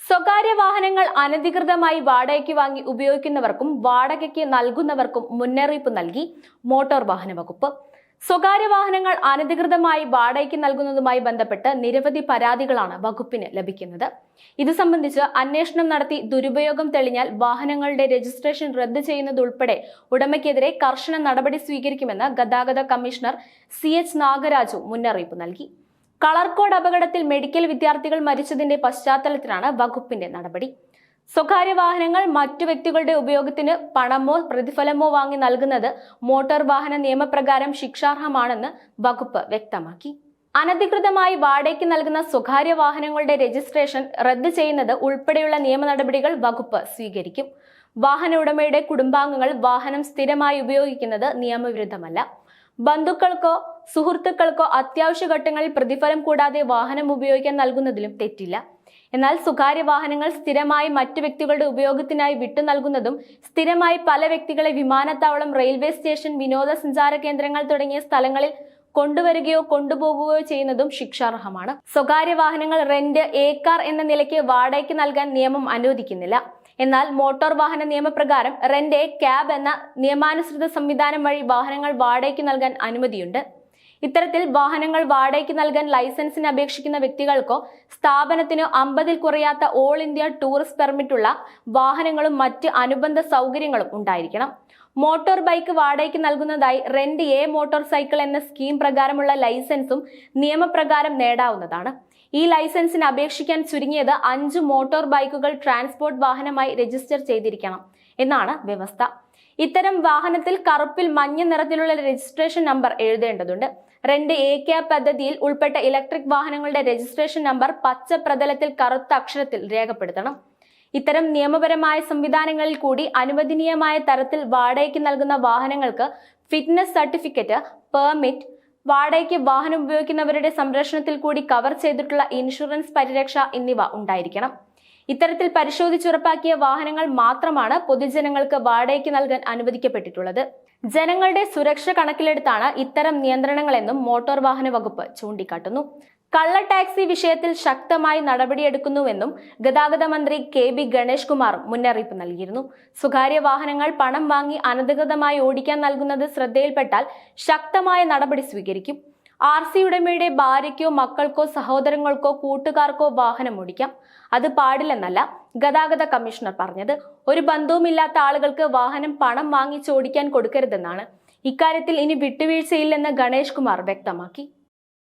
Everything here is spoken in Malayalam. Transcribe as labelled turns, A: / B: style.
A: സ്വകാര്യ വാഹനങ്ങൾ അനധികൃതമായി വാടകയ്ക്ക് വാങ്ങി ഉപയോഗിക്കുന്നവർക്കും വാടകയ്ക്ക് നൽകുന്നവർക്കും മുന്നറിയിപ്പ് നൽകി മോട്ടോർ വാഹന വകുപ്പ്. സ്വകാര്യ വാഹനങ്ങൾ അനധികൃതമായി വാടകയ്ക്ക് നൽകുന്നതുമായി ബന്ധപ്പെട്ട് നിരവധി പരാതികളാണ് വകുപ്പിന് ലഭിക്കുന്നത്. ഇത് സംബന്ധിച്ച് അന്വേഷണം നടത്തി ദുരുപയോഗം തെളിഞ്ഞാൽ വാഹനങ്ങളുടെ രജിസ്ട്രേഷൻ റദ്ദ് ചെയ്യുന്നതുൾപ്പെടെ ഉടമയ്ക്കെതിരെ കർശന നടപടി സ്വീകരിക്കുമെന്ന് ഗതാഗത കമ്മീഷണർ CH നാഗരാജു മുന്നറിയിപ്പ് നൽകി. കളർകോട് അപകടത്തിൽ മെഡിക്കൽ വിദ്യാർത്ഥികൾ മരിച്ചതിന്റെ പശ്ചാത്തലത്തിലാണ് വകുപ്പിന്റെ നടപടി. സ്വകാര്യ വാഹനങ്ങൾ മറ്റു വ്യക്തികളുടെ ഉപയോഗത്തിന് പണമോ പ്രതിഫലമോ വാങ്ങി നൽകുന്നത് മോട്ടോർ വാഹന നിയമപ്രകാരം ശിക്ഷാർഹമാണെന്ന് വകുപ്പ് വ്യക്തമാക്കി. അനധികൃതമായി വാടകയ്ക്ക് നൽകുന്ന സ്വകാര്യ വാഹനങ്ങളുടെ രജിസ്ട്രേഷൻ റദ്ദ് ചെയ്യുന്നത് ഉൾപ്പെടെയുള്ള നിയമ നടപടികൾ വകുപ്പ് സ്വീകരിക്കും. വാഹന ഉടമയുടെ കുടുംബാംഗങ്ങൾ വാഹനം സ്ഥിരമായി ഉപയോഗിക്കുന്നത് നിയമവിരുദ്ധമല്ല. ബന്ധുക്കൾക്കോ സുഹൃത്തുക്കൾക്കോ അത്യാവശ്യ ഘട്ടങ്ങളിൽ പ്രതിഫലം കൂടാതെ വാഹനം ഉപയോഗിക്കാൻ നൽകുന്നതിലും തെറ്റില്ല. എന്നാൽ സ്വകാര്യ വാഹനങ്ങൾ സ്ഥിരമായി മറ്റു വ്യക്തികളുടെ ഉപയോഗത്തിനായി വിട്ടു നൽകുന്നതും സ്ഥിരമായി പല വ്യക്തികളെ വിമാനത്താവളം, റെയിൽവേ സ്റ്റേഷൻ, വിനോദസഞ്ചാര കേന്ദ്രങ്ങൾ തുടങ്ങിയ സ്ഥലങ്ങളിൽ കൊണ്ടുവരികയോ കൊണ്ടുപോകുകയോ ചെയ്യുന്നതും ശിക്ഷാർഹമാണ്. സ്വകാര്യ വാഹനങ്ങൾ റെന്റ്, കാർ എന്ന നിലയ്ക്ക് വാടകയ്ക്ക് നൽകാൻ നിയമം അനുവദിക്കുന്നില്ല. എന്നാൽ മോട്ടോർ വാഹന നിയമപ്രകാരം റെന്റ് ക്യാബ് എന്ന നിയമാനുസൃത സംവിധാനം വഴി വാഹനങ്ങൾ വാടകയ്ക്ക് നൽകാൻ അനുമതിയുണ്ട്. ഇത്തരത്തിൽ വാഹനങ്ങൾ വാടകയ്ക്ക് നൽകാൻ ലൈസൻസിന് അപേക്ഷിക്കുന്ന വ്യക്തികൾക്കോ സ്ഥാപനത്തിനോ 50-ൽ കുറയാത്ത ഓൾ ഇന്ത്യ ടൂറിസ്റ്റ് പെർമിറ്റുള്ള വാഹനങ്ങളും മറ്റ് അനുബന്ധ സൗകര്യങ്ങളും ഉണ്ടായിരിക്കണം. മോട്ടോർ ബൈക്ക് വാടകയ്ക്ക് നൽകുന്നതായി റെന്റ് മോട്ടോർ സൈക്കിൾ എന്ന സ്കീം പ്രകാരമുള്ള ലൈസൻസും നിയമപ്രകാരം നേടാവുന്നതാണ്. ഈ ലൈസൻസിന് അപേക്ഷിക്കാൻ ചുരുങ്ങിയത് 5 മോട്ടോർ ബൈക്കുകൾ ട്രാൻസ്പോർട്ട് വാഹനമായി രജിസ്റ്റർ ചെയ്തിരിക്കണം എന്നാണ് വ്യവസ്ഥ. ഇത്തരം വാഹനത്തിൽ കറുപ്പിൽ മഞ്ഞ നിറത്തിലുള്ള രജിസ്ട്രേഷൻ നമ്പർ എഴുതേണ്ടതുണ്ട്. റെന്റ് ക്യാബ് പദ്ധതിയിൽ ഉൾപ്പെട്ട ഇലക്ട്രിക് വാഹനങ്ങളുടെ രജിസ്ട്രേഷൻ നമ്പർ പച്ച പ്രതലത്തിൽ കറുത്ത അക്ഷരത്തിൽ രേഖപ്പെടുത്തണം. ഇത്തരം നിയമപരമായ സംവിധാനങ്ങളിൽ കൂടി അനുവദനീയമായ തരത്തിൽ വാടകയ്ക്ക് നൽകുന്ന വാഹനങ്ങൾക്ക് ഫിറ്റ്നസ് സർട്ടിഫിക്കറ്റ്, പെർമിറ്റ്, വാടകയ്ക്ക് വാഹനം ഉപയോഗിക്കുന്നവരുടെ സംരക്ഷണത്തിൽ കൂടി കവർ ചെയ്തിട്ടുള്ള ഇൻഷുറൻസ് പരിരക്ഷ എന്നിവ ഉണ്ടായിരിക്കണം. ഇത്തരത്തിൽ പരിശോധിച്ചുറപ്പാക്കിയ വാഹനങ്ങൾ മാത്രമാണ് പൊതുജനങ്ങൾക്ക് വാടകയ്ക്ക് നൽകാൻ അനുവദിക്കപ്പെട്ടിട്ടുള്ളത്. ജനങ്ങളുടെ സുരക്ഷ കണക്കിലെടുത്താണ് ഇത്തരം നിയന്ത്രണങ്ങളെന്നും മോട്ടോർ വാഹന വകുപ്പ് ചൂണ്ടിക്കാട്ടുന്നു. കള്ള ടാക്സി വിഷയത്തിൽ ശക്തമായി നടപടിയെടുക്കുന്നുവെന്നും ഗതാഗത മന്ത്രി KB ഗണേഷ് കുമാറും മുന്നറിയിപ്പ് നൽകിയിരുന്നു. സ്വകാര്യ വാഹനങ്ങൾ പണം വാങ്ങി അനധികൃതമായി ഓടിക്കാൻ നൽകുന്നത് ശ്രദ്ധയിൽപ്പെട്ടാൽ ശക്തമായ നടപടി സ്വീകരിക്കും. RC ഉടമയുടെ ഭാര്യയ്ക്കോ മക്കൾക്കോ സഹോദരങ്ങൾക്കോ കൂട്ടുകാർക്കോ വാഹനം ഓടിക്കാം. അത് പാടില്ലെന്നല്ല ഗതാഗത കമ്മീഷണർ പറഞ്ഞത്. ഒരു ബന്ധവുമില്ലാത്ത ആളുകൾക്ക് വാഹനം പണം വാങ്ങിച്ച് ഓടിക്കാൻ കൊടുക്കരുതെന്നാണ്. ഇക്കാര്യത്തിൽ ഇനി വിട്ടുവീഴ്ചയില്ലെന്ന് ഗണേഷ് കുമാർ വ്യക്തമാക്കി.